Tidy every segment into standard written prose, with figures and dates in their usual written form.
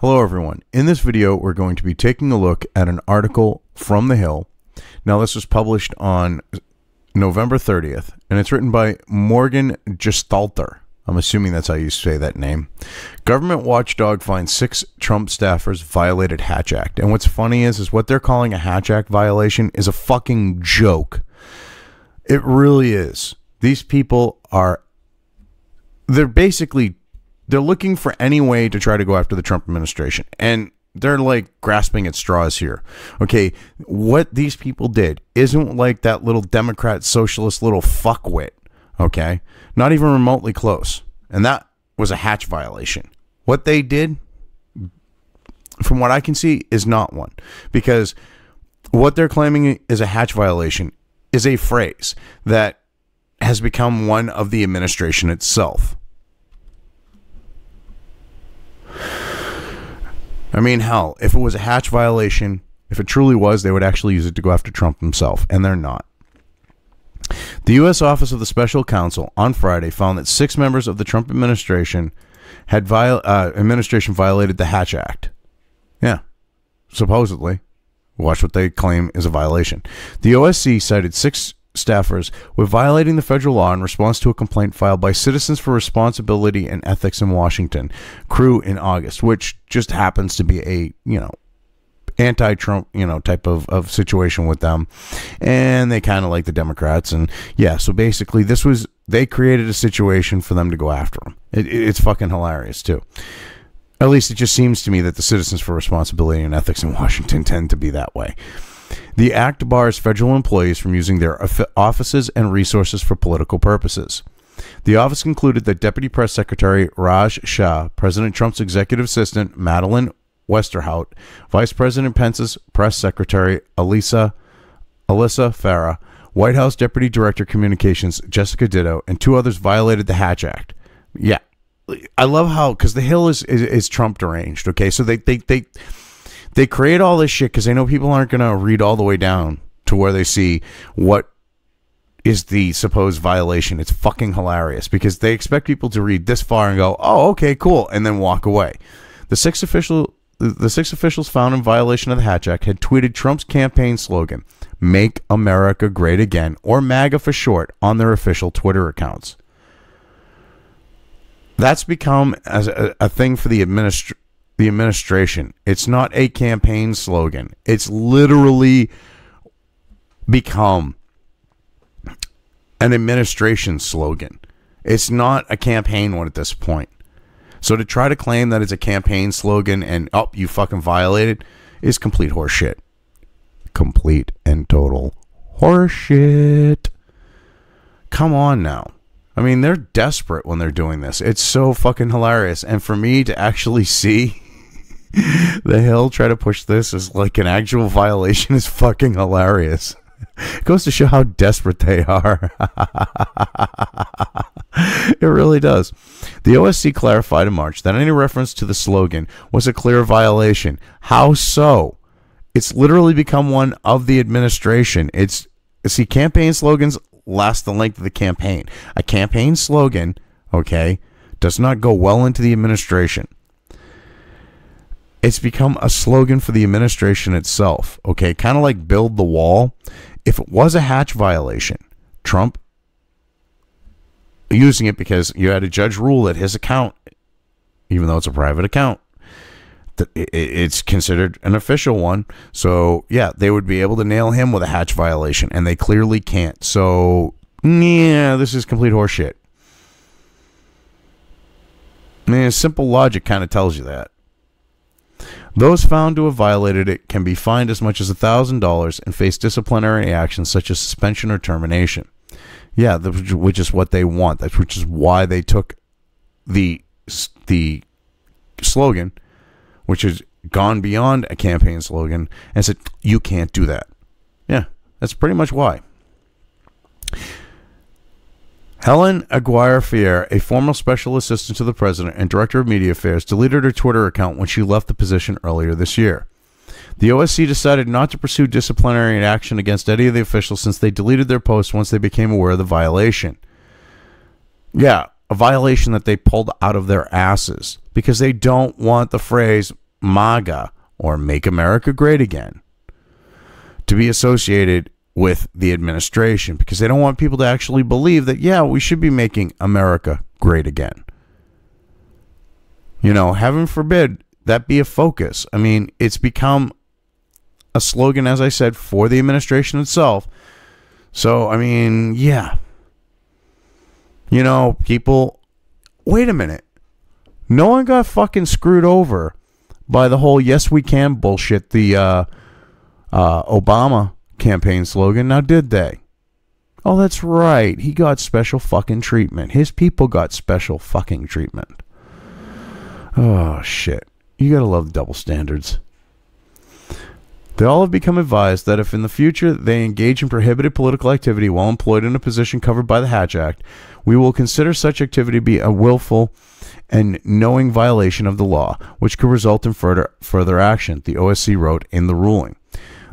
Hello everyone. In this video, we're going to be taking a look at an article from The Hill. Now, this was published on November 30th, and it's written by Morgan Gestalter. I'm assuming that's how you say that name. Government watchdog finds 6 Trump staffers violated Hatch Act. And what's funny is what they're calling a Hatch Act violation is a fucking joke. It really is. These people they're looking for any way to try to go after the Trump administration. And they're like grasping at straws here. Okay, what these people did isn't like that little Democrat socialist little fuckwit. Okay, not even remotely close. And that was a Hatch violation. What they did, from what I can see, is not one. Because what they're claiming is a Hatch violation is a phrase that has become one of the administration itself. I mean, hell, if it was a Hatch violation, if it truly was, they would actually use it to go after Trump himself, and they're not. The U.S. Office of the Special Counsel on Friday found that 6 members of the Trump administration had violated the Hatch Act. Yeah, supposedly. Watch what they claim is a violation. The OSC cited 6 staffers with violating the federal law in response to a complaint filed by Citizens for Responsibility and Ethics in Washington crew in August, which just happens to be a, anti-Trump, type of situation with them. And they kind of like the Democrats. And yeah, so basically they created a situation for them to go after them. It's fucking hilarious too. At least it just seems to me that the Citizens for Responsibility and Ethics in Washington tend to be that way. The act bars federal employees from using their offices and resources for political purposes. The office concluded that Deputy Press Secretary Raj Shah, President Trump's executive assistant Madeleine Westerhout, Vice President Pence's press secretary Alyssa Farah, White House Deputy Director Communications Jessica Ditto, and 2 others violated the Hatch Act. Yeah, I love how, because the Hill is Trump deranged. Okay, so they create all this shit because they know people aren't going to read all the way down to where they see what is the supposed violation. It's fucking hilarious because they expect people to read this far and go, oh, okay, cool, and then walk away. The 6 officials found in violation of the Hatch Act had tweeted Trump's campaign slogan, "Make America Great Again," or MAGA for short, on their official Twitter accounts. That's become as a thing for the administration. It's not a campaign slogan. It's literally become an administration slogan. It's not a campaign one at this point. So to try to claim that it's a campaign slogan and, oh, you fucking violated, is complete horseshit. Complete and total horseshit. Come on now. I mean, they're desperate when they're doing this. It's so fucking hilarious. And for me to actually see The Hill try to push this as like an actual violation is fucking hilarious. It goes to show how desperate they are. It really does. The OSC clarified in March that any reference to the slogan was a clear violation. How so? It's literally become one of the administration. Campaign slogans last the length of the campaign. A campaign slogan, okay, does not go well into the administration. It's become a slogan for the administration itself, okay, kind of like build the wall. If it was a Hatch violation, Trump using it because you had a judge rule that his account, even though it's a private account, that it's considered an official one. So yeah, they would be able to nail him with a Hatch violation, and they clearly can't. So yeah, this is complete horseshit. I mean, simple logic kind of tells you that. Those found to have violated it can be fined as much as $1,000 and face disciplinary actions such as suspension or termination. Yeah, which is what they want. Which is why they took the slogan, which has gone beyond a campaign slogan, and said, you can't do that. Yeah, that's pretty much why. Helen Aguirre-Fier, a former special assistant to the president and director of media affairs, deleted her Twitter account when she left the position earlier this year. The OSC decided not to pursue disciplinary action against any of the officials since they deleted their posts once they became aware of the violation. Yeah, a violation that they pulled out of their asses because they don't want the phrase MAGA, or Make America Great Again, to be associated with the administration, because they don't want people to actually believe that, yeah, we should be making America great again. You know, heaven forbid that be a focus. I mean, it's become a slogan, as I said, for the administration itself. So, I mean, yeah. You know, people, wait a minute. No one got fucking screwed over by the whole yes we can bullshit, the Obama campaign slogan, now did they? Oh, that's right. He got special fucking treatment. His people got special fucking treatment. Oh, shit. You gotta love the double standards. They all have become advised that if in the future they engage in prohibited political activity while employed in a position covered by the Hatch Act, we will consider such activity to be a willful and knowing violation of the law, which could result in further action, the OSC wrote in the ruling.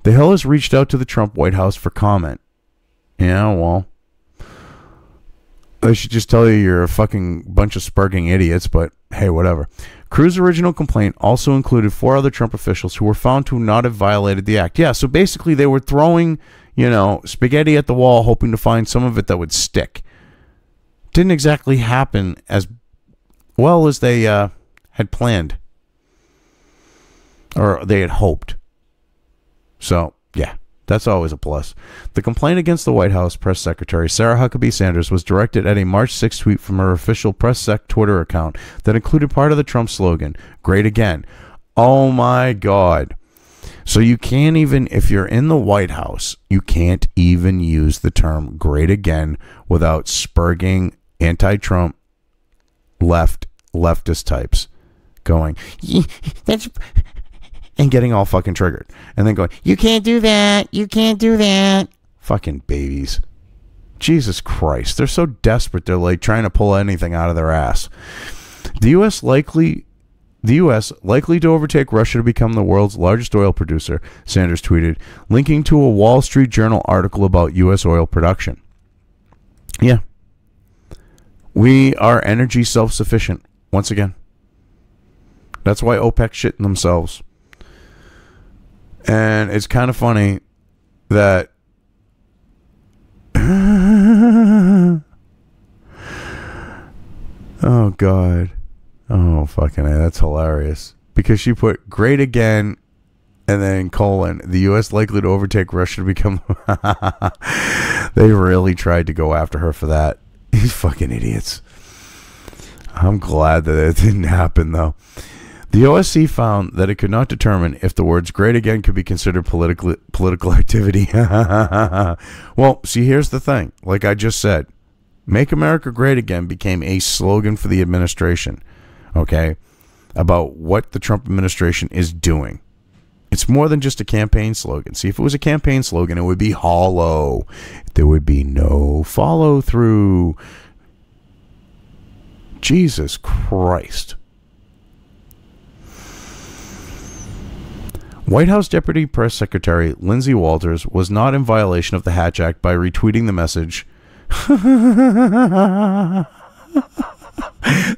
The Hill has reached out to the Trump White House for comment. Yeah, well, I should just tell you you're a fucking bunch of sparking idiots, but hey, whatever. Cruz's original complaint also included 4 other Trump officials who were found to not have violated the act. Yeah, so basically they were throwing, you know, spaghetti at the wall, hoping to find some of it that would stick. Didn't exactly happen as well as they had planned, or they had hoped. So, yeah, that's always a plus. The complaint against the White House press secretary, Sarah Huckabee Sanders, was directed at a March 6th tweet from her official press sec Twitter account that included part of the Trump slogan, Great Again. Oh, my God. So you can't even, if you're in the White House, you can't even use the term Great Again without spurging anti-Trump leftist types going, that's... and getting all fucking triggered. And then going, you can't do that. You can't do that. Fucking babies. Jesus Christ. They're so desperate. They're like trying to pull anything out of their ass. The U.S. likely to overtake Russia to become the world's largest oil producer, Sanders tweeted, linking to a Wall Street Journal article about U.S. oil production. Yeah. We are energy self-sufficient. Once again. That's why OPEC shitting themselves. And it's kind of funny that oh God, oh fucking A, that's hilarious, because she put Great Again and then colon, the U.S. likely to overtake Russia to become they really tried to go after her for that. These fucking idiots. I'm glad that it didn't happen though. The OSC found that it could not determine if the words Great Again could be considered political activity. Well, see, here's the thing. Like I just said, Make America Great Again became a slogan for the administration, okay, about what the Trump administration is doing. It's more than just a campaign slogan. See, if it was a campaign slogan, it would be hollow. There would be no follow-through. Jesus Christ. White House Deputy Press Secretary Lindsay Walters was not in violation of the Hatch Act by retweeting the message.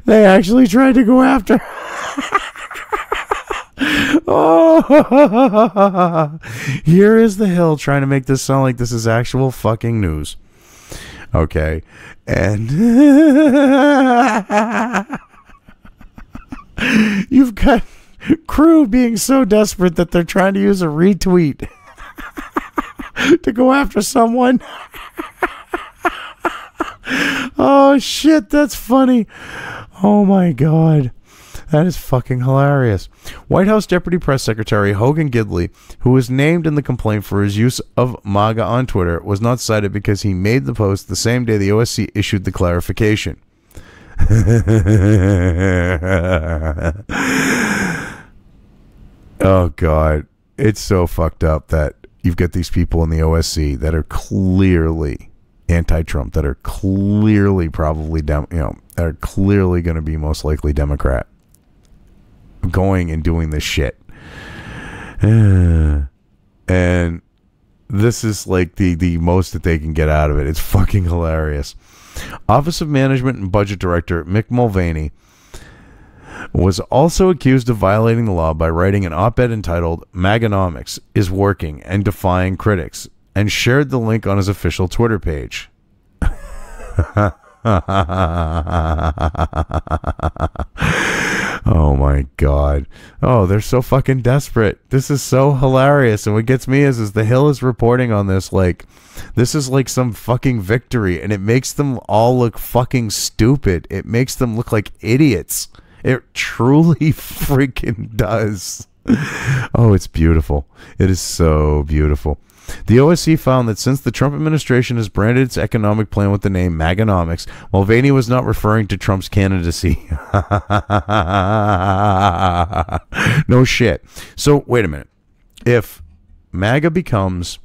They actually tried to go after her. Oh, here is the Hill trying to make this sound like this is actual fucking news. Okay. And you've got crew being so desperate that they're trying to use a retweet to go after someone. Oh shit, that's funny. Oh my God, that is fucking hilarious. White House Deputy Press Secretary Hogan Gidley, who was named in the complaint for his use of MAGA on Twitter, was not cited because he made the post the same day the OSC issued the clarification. Oh God, it's so fucked up that you've got these people in the OSC that are clearly anti-Trump, that are clearly probably that are clearly going to be most likely Democrat, going and doing this shit. And this is like the most that they can get out of it. It's fucking hilarious. Office of Management and Budget Director Mick Mulvaney was also accused of violating the law by writing an op-ed entitled "MAGAnomics is working and defying critics," and shared the link on his official Twitter page. Oh my god. Oh, they're so fucking desperate. This is so hilarious. And what gets me is the Hill is reporting on this like this is like some fucking victory, and it makes them all look fucking stupid. It makes them look like idiots. It truly freaking does. Oh, it's beautiful. It is so beautiful. The OSC found that since the Trump administration has branded its economic plan with the name MAGAnomics, Mulvaney was not referring to Trump's candidacy. No shit. So, wait a minute. If MAGA becomes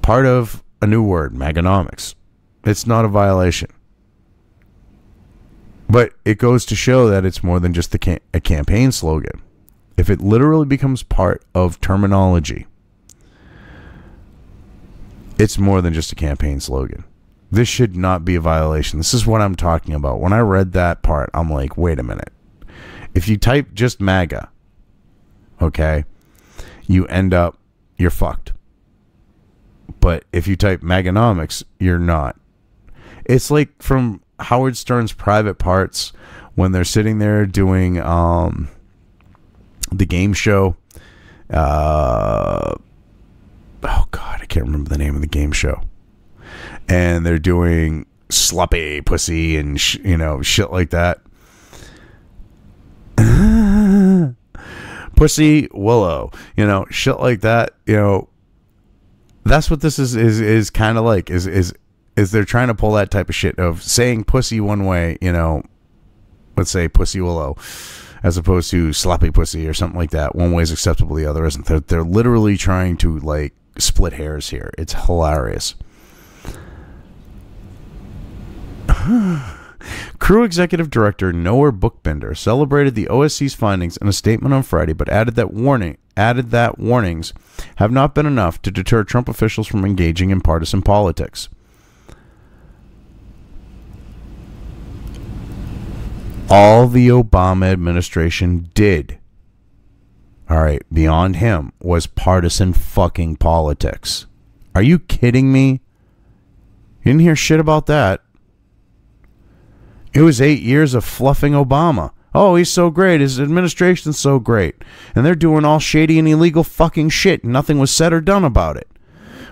part of a new word, MAGAnomics, it's not a violation. But it goes to show that it's more than just a campaign slogan. If it literally becomes part of terminology, it's more than just a campaign slogan. This should not be a violation. This is what I'm talking about. When I read that part, I'm like, wait a minute. If you type just MAGA, okay, you're fucked. But if you type MAGAnomics, you're not. It's like from Howard Stern's Private Parts when they're sitting there doing the game show. Oh god, I can't remember the name of the game show. And they're doing sloppy pussy and shit like that. Pussy Willow, shit like that. That's what this is kind of like. Is they're trying to pull that type of shit of saying pussy one way, let's say Pussy Willow, as opposed to sloppy pussy or something like that. One way is acceptable, the other isn't. They're literally trying to like split hairs here. It's hilarious. Crew Executive Director Noah Bookbinder celebrated the OSC's findings in a statement on Friday, but added that warnings have not been enough to deter Trump officials from engaging in partisan politics. All the Obama administration did, all right, beyond him, was partisan fucking politics. Are you kidding me? You didn't hear shit about that. It was 8 years of fluffing Obama. Oh, he's so great. His administration's so great. And they're doing all shady and illegal fucking shit. And nothing was said or done about it.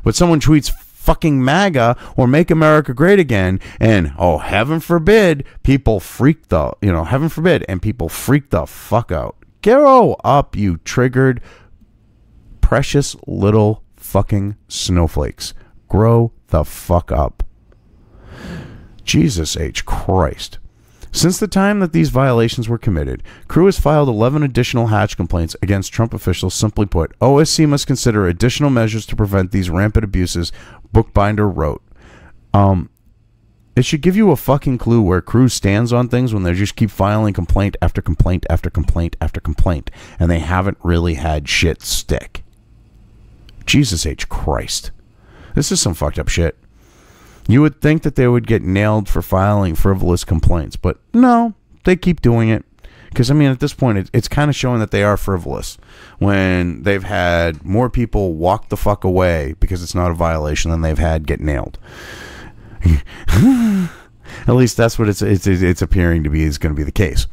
But someone tweets fucking MAGA or Make America Great Again, and oh, heaven forbid, people freak the, heaven forbid, and people freak the fuck out. Grow up, you triggered, precious little fucking snowflakes. Grow the fuck up. Jesus H. Christ. Since the time that these violations were committed, Crew has filed 11 additional Hatch complaints against Trump officials. Simply put, OSC must consider additional measures to prevent these rampant abuses, Bookbinder wrote. It should give you a fucking clue where Crew stands on things when they just keep filing complaint after complaint after complaint after complaint, and they haven't really had shit stick. Jesus H. Christ. This is some fucked up shit. You would think that they would get nailed for filing frivolous complaints, but no, they keep doing it. Because, at this point, it's kind of showing that they are frivolous when they've had more people walk the fuck away because it's not a violation than they've had get nailed. At least that's what it's appearing to be is going to be the case.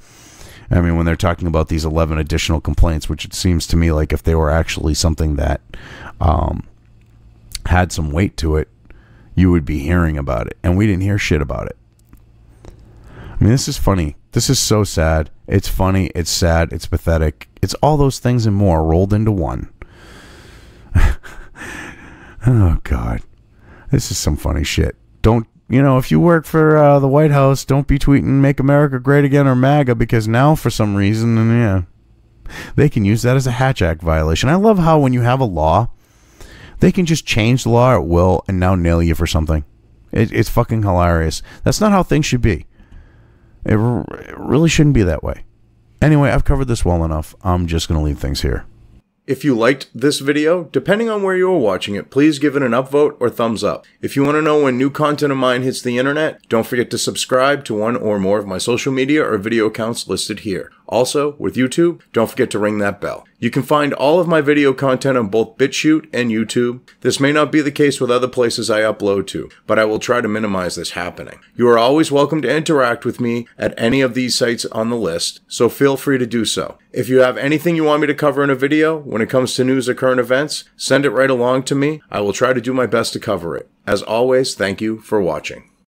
When they're talking about these 11 additional complaints, which it seems to me like if they were actually something that had some weight to it, you would be hearing about it. And we didn't hear shit about it. This is funny. This is so sad. It's funny. It's sad. It's pathetic. It's all those things and more rolled into one. Oh, God. This is some funny shit. Don't, if you work for the White House, don't be tweeting Make America Great Again or MAGA, because now for some reason, they can use that as a Hatch Act violation. I love how when you have a law, they can just change the law at will and now nail you for something. It's fucking hilarious. That's not how things should be. It really shouldn't be that way. Anyway, I've covered this well enough. I'm just going to leave things here. If you liked this video, depending on where you are watching it, please give it an upvote or thumbs up. If you want to know when new content of mine hits the internet, don't forget to subscribe to one or more of my social media or video accounts listed here. Also, with YouTube, don't forget to ring that bell. You can find all of my video content on both BitChute and YouTube. This may not be the case with other places I upload to, but I will try to minimize this happening. You are always welcome to interact with me at any of these sites on the list, so feel free to do so. If you have anything you want me to cover in a video when it comes to news or current events, send it right along to me. I will try to do my best to cover it. As always, thank you for watching.